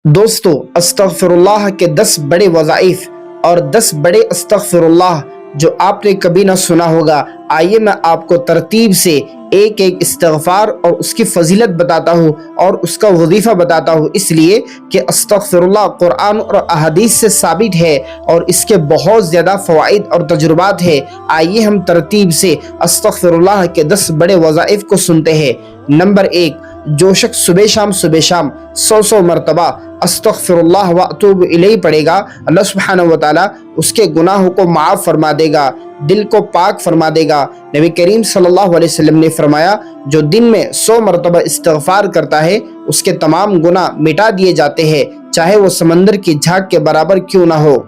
दोस्तों, अस्तगफिरुल्लाह के 10 बड़े वज़ाइफ और 10 बड़े अस्तगफिरुल्लाह जो आपने कभी ना सुना होगा। आइए मैं आपको तरतीब से एक एक इस्तिग़फ़ार और उसकी फजीलत बताता हूँ और उसका वजीफ़ा बताता हूँ, इसलिए कि अस्तगफिरुल्लाह कुरान और अहादीस से साबित है और इसके बहुत ज़्यादा फ़वाइद और तजुर्बात है। आइए हम तरतीब से अस्तगफिरुल्लाह के 10 बड़े वज़ाइफ को सुनते हैं। नंबर 1, जो शख्स सुबह शाम 100 मरतबा अस्तगफिरुल्लाह व अतूबु इलैहि पढ़ेगा, अल्लाह सुब्हानहु व तआला उसके गुनाहों को माफ़ फरमा देगा, दिल को पाक फरमा देगा। नबी करीम सल्लल्लाहु अलैहि वसल्लम ने फरमाया, जो दिन में 100 मरतबा इस्तिग़फ़ार करता है उसके तमाम गुनाह मिटा दिए जाते हैं, चाहे वो समंदर की झाग के बराबर क्यों ना हो।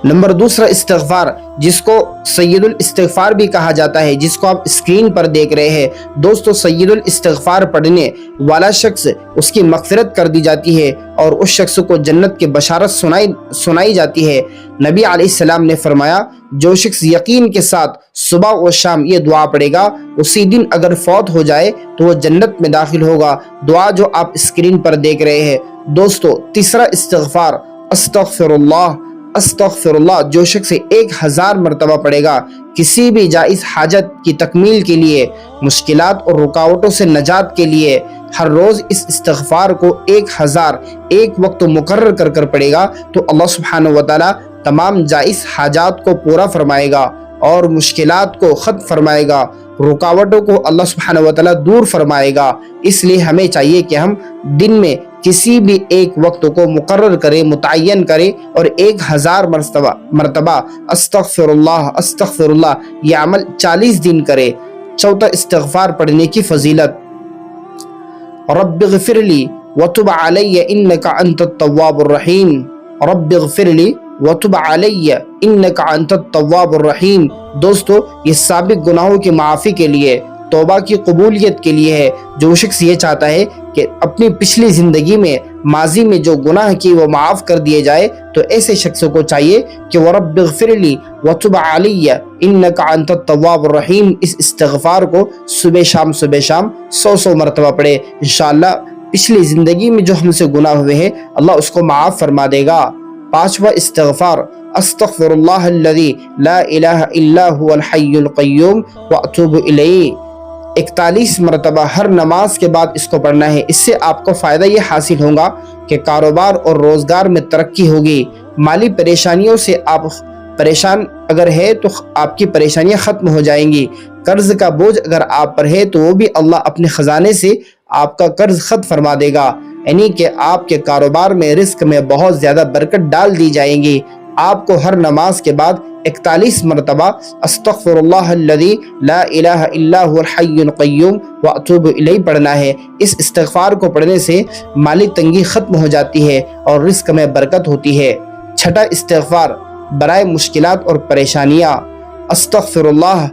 नंबर 2 इस्तिग़फ़ार, जिसको सय्यदुल इस्तिग़फ़ार भी कहा जाता है, जिसको आप स्क्रीन पर देख रहे हैं। दोस्तों, सय्यदुल इस्तिग़फ़ार पढ़ने वाला शख्स उसकी मग़फ़िरत कर दी जाती है और उस शख्स को जन्नत की बशारत सुनाई जाती है। नबी अलैहिस्सलाम ने फरमाया, जो शख्स यकीन के साथ सुबह व शाम ये दुआ पढ़ेगा, उसी दिन अगर फौत हो जाए तो वो जन्नत में दाखिल होगा। दुआ जो आप स्क्रीन पर देख रहे हैं। दोस्तों, 3 इस्तिग़फ़ार, अस्तगफिरुल्लाह, जो शख्स 1000 मरतबा पढ़ेगा, किसी भी जायज़ हाजत की तकमील के लिए, मुश्किलात और रुकावटों से नजात के लिए हर रोज़ इस इस्तिग़फ़ार को 1000 एक वक्त मुकर्रर कर पढ़ेगा तो अल्लाह सुब्हानहु व तआला तमाम जायज़ हाजात को पूरा फरमाएगा और मुश्किलात को ख़त्म फरमाएगा, रुकावटों को अल्लाह सुब्हानहु व तआला दूर फरमाएगा। इसलिए हमें चाहिए कि हम दिन में किसी भी एक वक्त को मुकर्रर करें, मुतय्यन करें और 1000 मरतबा अस्तगफिरुल्लाह ये अमल 40 दिन करें। 4 इस्तिग़फ़ार पढ़ने की फजीलत, रब्बिग़फ़िरली वतुब अलैया इन्नका अंतत तव्वाबुर रहीम, रब्बिग़फ़िरली वतुब अलैया इन्नका अंतत तव्वाबुर रहीम। दोस्तों, ये साबिक़ गुनाहों की माफ़ी के लिए, तौबा की कबूलियत के लिए है। जो शख्स ये चाहता है कि अपनी पिछली ज़िंदगी में, माजी में जो गुनाह किए वो माफ़ कर दिए जाए, तो ऐसे शख्स को चाहिए कि वह रब्बिग़फ़िरली वतुब अलैया इन्नका अंतत तव्वाबुर रहीम इस इस्तिग़फ़ार को सुबह शाम 100 मरतबा पढ़े। इंशाअल्लाह पिछली ज़िंदगी में जो हमसे गुनाह हुए हैं अल्लाह उसको माफ़ फरमा देगा। 5वां इस्तिग़फ़ार, अस्तग़फिरुल्लाहल्लज़ी ला इलाहा इल्ला हुवल हय्युल क़य्यूम व अतूबु इलैहि। 41 मरतबा हर नमाज के बाद इसको पढ़ना है। इससे आपको फ़ायदा ये हासिल होगा कि कारोबार और रोज़गार में तरक्की होगी। माली परेशानियों से आप परेशान अगर है तो आपकी परेशानियां ख़त्म हो जाएंगी। कर्ज़ का बोझ अगर आप पर है तो वो भी अल्लाह अपने ख़जाने से आपका कर्ज़ ख़त्म फरमा देगा, यानी कि आपके कारोबार में, रिस्क में बहुत ज़्यादा बरकत डाल दी जाएंगी। आपको हर नमाज के बाद 41 मरतबा अस्तग़फिरुल्लाहल्लज़ी ला इलाहा इल्ला हुवल हय्युल क़य्यूम व अतूबु इलैहि पढ़ना है। इस इस्तिग़फ़ार को पढ़ने से माली तंगी ख़त्म हो जाती है और रिस्क में बरकत होती है। 6 इस्तिग़फ़ार, बराए मुश्किलात और परेशानियाँ, अस्तग़फिरुल्लाह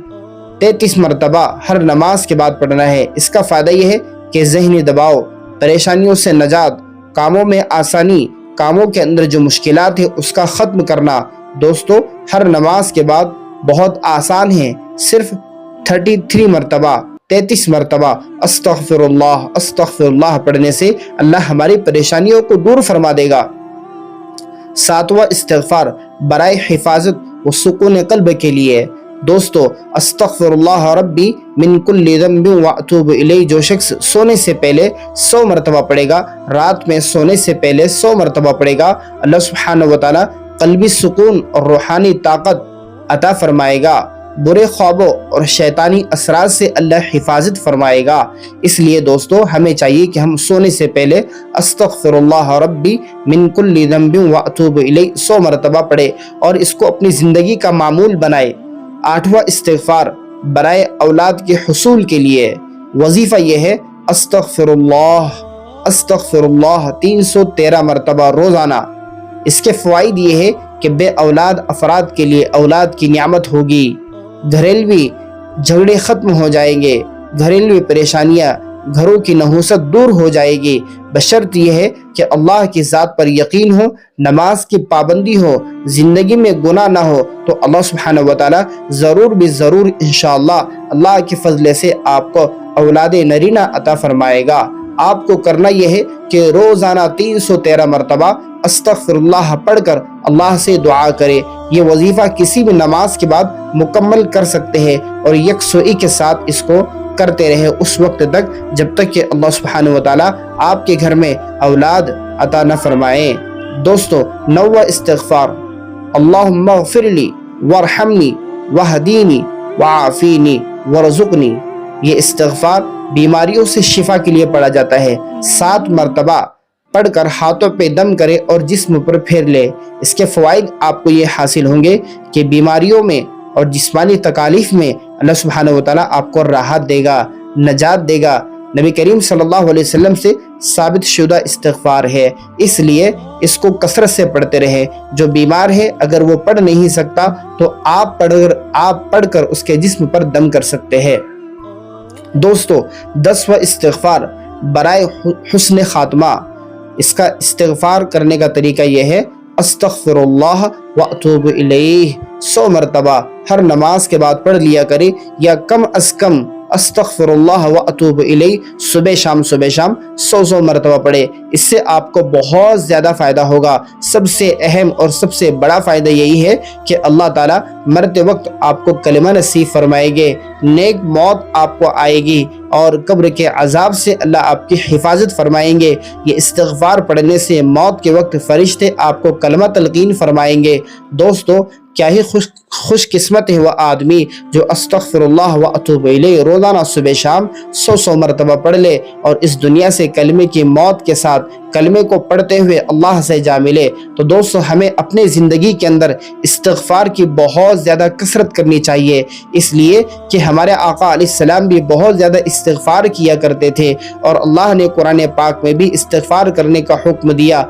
33 मरतबा हर नमाज के बाद पढ़ना है। इसका फ़ायदा यह है कि ज़हनी दबाव, परेशानियों से नजात, कामों में आसानी, कामों के अंदर जो मुश्किलात है उसका ख़त्म करना। दोस्तों, हर नमाज के बाद बहुत आसान है, सिर्फ 33 मरतबा अस्तग़फिरुल्लाह पढ़ने से अल्लाह हमारी परेशानियों को दूर फरमा देगा। 7वां इस्तिग़फ़ार, बराए हिफाजत व सुकून क़ल्ब के लिए। दोस्तों, अस्तग़फिरुल्लाह रब्बी मिन कुल्लि ज़ंबिन व अतूबु इलैहि, जो शख्स सोने से पहले 100 मरतबा पढ़ेगा, रात में सोने से पहले 100 मरतबा पढ़ेगा, अल्लाह सुब्हानहु व तआला क़ल्बी सुकून और रूहानी ताकत अता फरमाएगा। बुरे ख्वाबों और शैतानी असरात से अल्लाह हिफाजत फरमाएगा। इसलिए दोस्तों, हमें चाहिए कि हम सोने से पहले अस्तग़फिरुल्लाह रब्बी मिन कुल्लि ज़ंबिन व अतूबु इलैहि 100 मरतबा पढ़े और इसको अपनी ज़िंदगी का मामूल बनाए। 8वां इस्तिग़फ़ार, बराए औलाद के हुसूल के लिए। वजीफ़ा यह है अस्तग़फिरुल्लाह 313 मरतबा रोज़ाना। इसके फ़वाइद ये है कि बे औलाद अफराद के लिए औलाद की नियामत होगी, घरेलवी झगड़े ख़त्म हो जाएंगे, घरेलवी परेशानियाँ, घरों की नहुसत दूर हो जाएगी, बशर्त यह है कि अल्लाह की ज़ात पर यकीन हो, नमाज की पाबंदी हो, ज़िंदगी में गुनाह ना हो, तो अल्लाह सुब्हानहु व तआला ज़रूर भी ज़रूर इंशाअल्लाह अल्लाह के फ़ज़ल से आपको औलाद नरीना अता फरमाएगा। آپ کو کرنا یہ ہے کہ روزانہ 313 مرتبہ استغفر اللہ پڑھ کر اللہ سے دعا کرے۔ یہ وظیفہ کسی بھی نماز کے بعد مکمل کر سکتے ہیں اور یکسوئی کے ساتھ اس کو کرتے رہے اس وقت تک جب تک کہ اللہ سبحانہ و تعالیٰ آپ کے گھر میں اولاد عطا نہ فرمائیں۔ دوستو، 9واں استغفار، اللہم اغفر لی وارحمنی وہدینی وعافینی ورزقنی۔ یہ استغفار بیماریوں سے شفا کے لیے پڑھا جاتا ہے۔ 7 مرتبہ پڑھ کر ہاتھوں پہ دم کرے اور جسم پر پھیر لے۔ اس کے فوائد آپ کو یہ حاصل ہوں گے کہ بیماریوں میں اور جسمانی تکالیف میں اللہ سبحانہ و تعالیٰ آپ کو راحت دے گا، نجات دے گا۔ نبی کریم صلی اللہ علیہ وسلم سے ثابت شدہ استغفار ہے، اس لیے اس کو کثرت سے پڑھتے رہے۔ جو بیمار ہے اگر وہ پڑھ نہیں سکتا تو آپ پڑھ کر اس کے جسم پر دم کر سکتے ہیں۔ دوستو، 10واں استغفار برائے حسن خاتمہ۔ اس کا استغفار کرنے کا طریقہ یہ ہے، استغفر اللہ واتوب الیہ 100 مرتبہ ہر نماز کے بعد پڑھ لیا کرے، یا کم از کم استغفر اللہ واتوب الیہ صبح شام 100 مرتبہ پڑھے۔ اس سے آپ کو بہت زیادہ فائدہ ہوگا۔ سب سے اہم اور سب سے بڑا فائدہ یہی ہے کہ اللہ تعالیٰ مرتے وقت آپ کو کلمہ نصیب فرمائیں گے، نیک موت آپ کو آئے گی اور قبر کے عذاب سے اللہ آپ کی حفاظت فرمائیں گے۔ یہ استغفار پڑھنے سے موت کے وقت فرشتے آپ کو کلمہ تلقین فرمائیں گے۔ دوستو، کیا ہی خوش قسمت ہے وہ آدمی جو استغفر اللہ واتوب الیہ روزانہ صبح شام 100 مرتبہ پڑھ لے اور اس دنیا سے کلمے کی موت کے ساتھ کلمے کو پڑھتے ہوئے اللہ سے جا ملے۔ تو دوستو، ہمیں اپنے زندگی کے اندر استغفار کی بہت زیادہ کثرت کرنی چاہیے، اس لیے کہ ہمارے آقا علیہ السلام بھی بہت زیادہ استغفار کیا کرتے تھے اور اللہ نے قرآن پاک میں بھی استغفار کرنے کا حکم دیا۔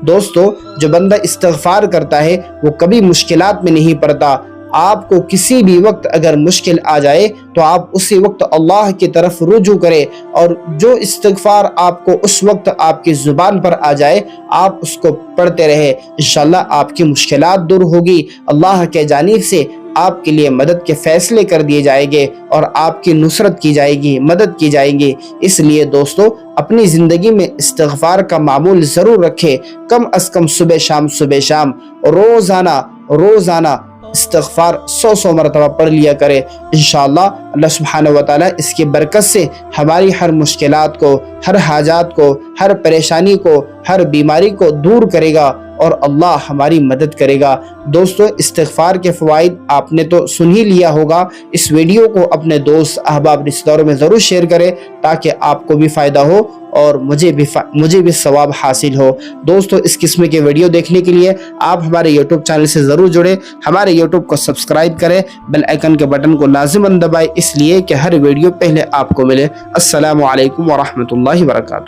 دوستو، جو بندہ استغفار کرتا ہے وہ کبھی مشکلات میں نہیں پڑتا۔ آپ کو کسی بھی وقت اگر مشکل آ جائے تو آپ اسی وقت اللہ کی طرف رجوع کریں، اور جو استغفار آپ کو اس وقت آپ کی زبان پر آ جائے آپ اس کو پڑھتے رہے، انشاءاللہ آپ کی مشکلات دور ہوگی۔ اللہ کے جانب سے آپ کے لیے مدد کے فیصلے کر دیے جائیں گے اور آپ کی نصرت کی جائے گی، مدد کی جائے گی۔ اس لیے دوستو، اپنی زندگی میں استغفار کا معمول ضرور رکھیں، کم از کم صبح شام روزانہ استغفار 100 مرتبہ پڑھ لیا کرے۔ انشاءاللہ اللہ سبحانہ و تعالیٰ اس کی برکت سے ہماری ہر مشکلات کو، ہر حاجات کو، ہر پریشانی کو، ہر بیماری کو دور کرے گا اور اللہ ہماری مدد کرے گا۔ دوستو، استغفار کے فوائد آپ نے تو سن ہی لیا ہوگا۔ اس ویڈیو کو اپنے دوست احباب رشتہ داروں میں ضرور شیئر کریں تاکہ آپ کو بھی فائدہ ہو اور مجھے بھی ثواب حاصل ہو۔ دوستو، اس قسم کے ویڈیو دیکھنے کے لیے آپ ہمارے یوٹیوب چینل سے ضرور جڑیں، ہمارے یوٹیوب کو سبسکرائب کریں، بیل آئیکن کے بٹن کو لازماً دبائیں، اس لیے کہ ہر ویڈیو پہلے آپ کو ملے۔ السلام علیکم ورحمۃ اللہ وبرکاتہ۔